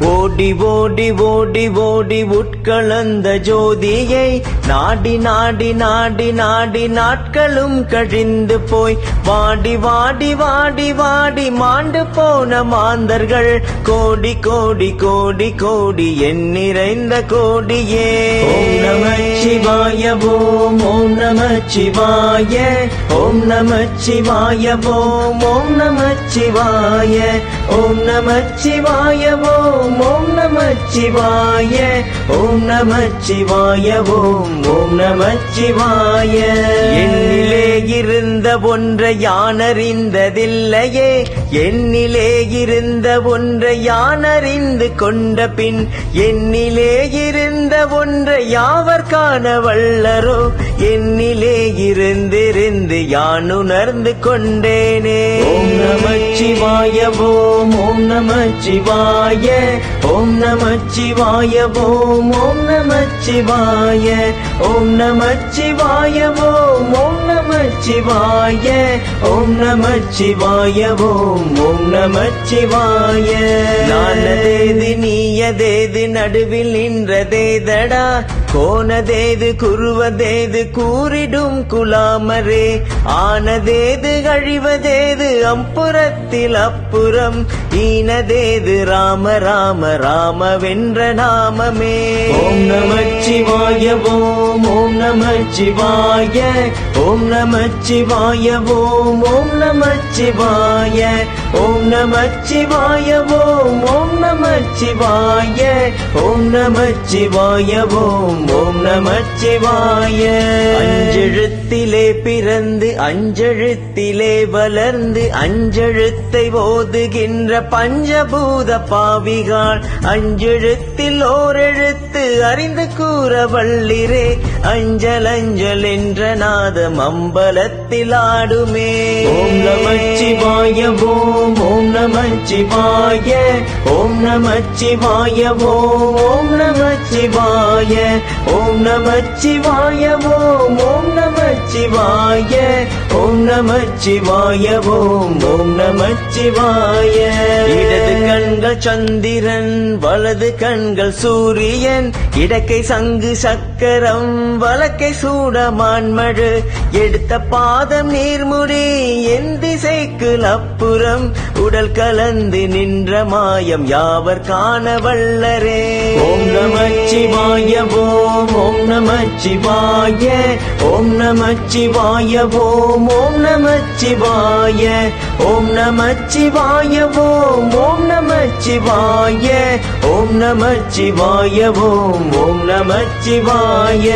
ஓடி ஓடி ஓடி ஓடி உட்கலந்த ஜோதியை நாடி நாடி நாடி நாடி நாட்களும் கழிந்து போய் வாடி வாடி வாடி வாடி மாண்டு போன மாந்தர்கள் கோடி கோடி கோடி கோடி என் நிறைந்த கோடியே. ஓம் நம சிவாய ஓம் ஓம் நம சிவாய ஓம் நம சிவாய ஓம் ஓம் நம சிவாய ஓம் நம சிவாய ஓம் ஓம் நம சிவாய ஓம் நம சிவாய ஓம் ஓம் நம சிவாய. என்னிலே இருந்த ஒன்றை யான் அறிந்ததில்லையே, என்னிலே இருந்த ஒன்றை யான் அறிந்து கொண்ட பின் என்னிலே இருந்த ஒன்றை யாவர் காண வல்லரோ, என்னிலே இருந்திருந்து யான் உணர்ந்து கொண்டேனே. ஓம் நம சிவாய ஓம் ஓம் நம சிவாய ஓம் நம சிவாய ஓம் ஓம் நம சிவாய ஓம் நம சிவாய ஓம் ஓம் நம சிவாய ஓம் நம சிவாய ஓம் ஓம் நம சிவாய. நானதேது நீயதேது நடுவில் நின்றதேதடா, கோனதேது குருவதேது கூறிடும் குலாமரே, ஆனதேது அழிவதேது அம்புறத்தில் அப்புறம், ஈனதேது ராம ராம ராம வென்ற நாமமே. ஓம் நம சிவாய ஓம் ஓம் நம சிவாய ஓம் நம சிவாய ஓம் ஓம் நம சிவாய ஓம் நம சிவாய ஓம் ஓம் நம சிவாய ஓம் நம சிவாய ஓம் ஓம் நம சிவாய. அஞ்செழுத்திலே பிறந்து அஞ்செழுத்திலே வளர்ந்து அஞ்செழுத்தை ஓதுகின்ற பஞ்சபூத பாவிகாள், அஞ்செழுத்தில் ஓரெழுத்து அறிந்து கூற வல்லிரே, அஞ்சல் அஞ்சல் என்ற நாதம் அம்பலத்தில் ஆடுமே. ஓம் நம சிவாய ஓம் ஓம் நம சிவாய ஓம் நம சிவாய ஓம் ஓம் நம சிவாய ஓம் நம சிவாய ஓம் ஓம் நம சிவாய ஓம் நம சிவாய ஓம் ஓம் நம சிவாய. இடது கண்கள் சந்திரன் வலது கண்கள் சூரியன், இடக்கை சங்கு சக்கரம் வலக்கை சூடமான்மழு, எடுத்த பாதம் நீர்முடி என் திசைக்கு அப்புறம், உடல் கலந்து நின்ற மாயம் யாவர் காண வல்லரே. ஓம் நம சிவாய ஓம் ஓம் நம சிவாய ஓம் நம சிவாய ஓம் ஓம் நம சிவாய ஓம் நம சிவாய ஓம் ஓம் நம சிவாய ஓம் நம சிவாய ஓம் ஓம் நம சிவாய.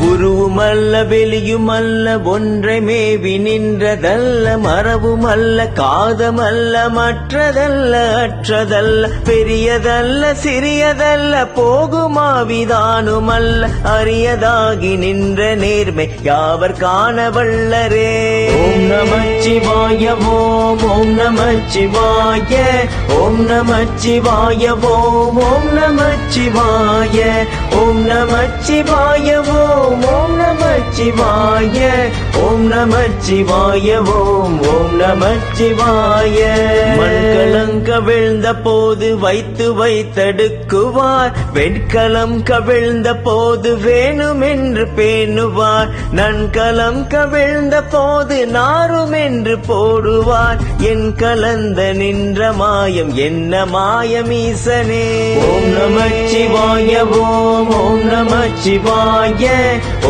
உருவுமல்ல வெளியுமல்ல ஒன்றை மேவி நின்றதல்ல, மரபுமல்ல காதமல்ல மற்றதல்ல அற்றதல்ல, பெரியதல்ல சிறியதல்ல போகுமாவிதானுமல்ல, அரியதாகி நின்ற நேர்மை யாவர் காண வல்லரே. ஓம் நம சிவாய ஓம் ஓம் நம சிவாய ஓம் நம சிவாய ஓம் ஓம் நம சிவாய ஓம் நம சிவாய ஓம் ஓம் நம சிவாய ஓம் நம சிவாய ஓம் ஓம் நம சிவாய. மண்கலம் கவிழ்ந்த போது வைத்து வைத்தடுக்குவார், வெண்கலம் கவிழ்ந்த போது வேணுமென்று பேணுவார், நன்கலம் கவிழ்ந்த போது நாரும் என்று போடுவார், என் கலந்த நின்ற மாயம் என்ன மாயம் ஈசனே. ஓம் நம சிவாய ஓம் ஓம் நம சிவாய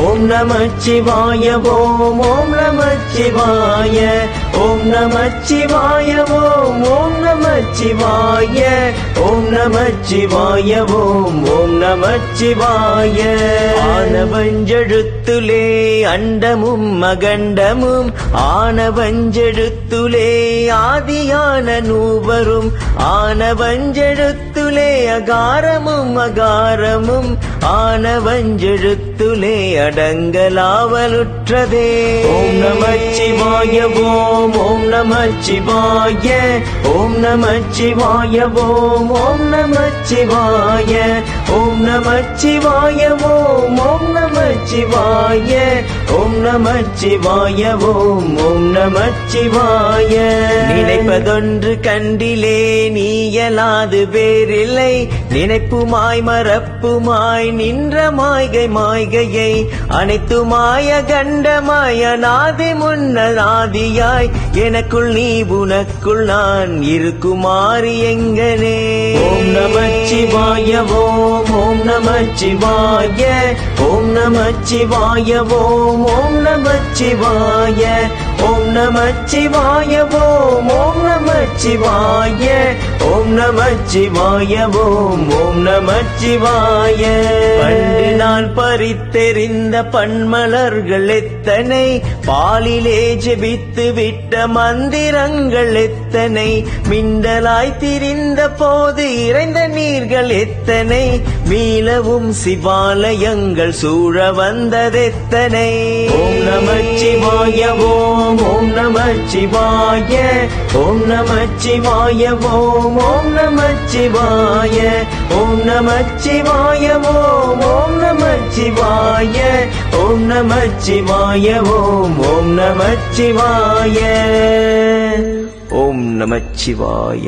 ஓம் நம சிவாய ஓம் ஓம் நம சிவாய ஓம் நம சிவாய ஓம் ஓம் நம சிவாய ஓம் நம சிவாய ஓம் ஓம் நம சிவாய. ஆனவஞ்செழுத்துலே அண்டமும் அகண்டமும், ஆனவஞ்செழுத்துலே ஆதியான நூவரும், ஆனவஞ்செழுத்துலே அகாரமும் அகாரமும், ஆனவஞ்செழுத்துலே அடங்கலாவலுற்றதே. ஓம் நம சிவாய ஓம் ஓம் நம நமச்சிவாய ஓம் நமச்சிவாய ஓம் நமச்சிவாய ஓம் நமச்சிவாய ஓம் நமச்சிவாய ஓம் நமச்சிவாய ஓம் நமச்சிவாய நினைப்பதொன்று கண்டிலே நீயலாது வேறில்லை நினைப்புமாய் மறப்புமாய் நின்ற மாய்கை மாய்கையை அனைத்துமாய கண்டமாய நாதி முன்னதாதியாய் எனக்குள் நீ உனக்குள் நான் இருக்குமாறு எங்கனே ஓம் நமச்சிவாய ஓம் நமச்சிவாய ஓம் நமச்சிவாய ஓம் நமச்சிவாய ஓம் நமச்சிவாய ஓம் நமச்சிவாய ஓம் நமச்சிவாய ஓம் நமச்சிவாய பண்டு நான் பறித்தெறிந்த பன்மலர்கள் எத்தனை பாலிலே ஜெபித்து விட்ட மந்திரங்கள் எத்தனை மிண்டலாய் திரிந்த போது இறைந்த நீர்கள் எத்தனை மீளவும் சிவாலயங்கள் சூழ வந்ததெத்தனை ஓம் நமச்சிவாய ஓம் நமச்சிவாய ஓம் நமச்சிவாய ஓம் நமச்சிவாய ஓம் நமச்சிவாய ஓம் நமச்சிவாய ஓம் நமச்சிவாய ஓம் நமச்சிவாய ஓம் நமச்சிவாய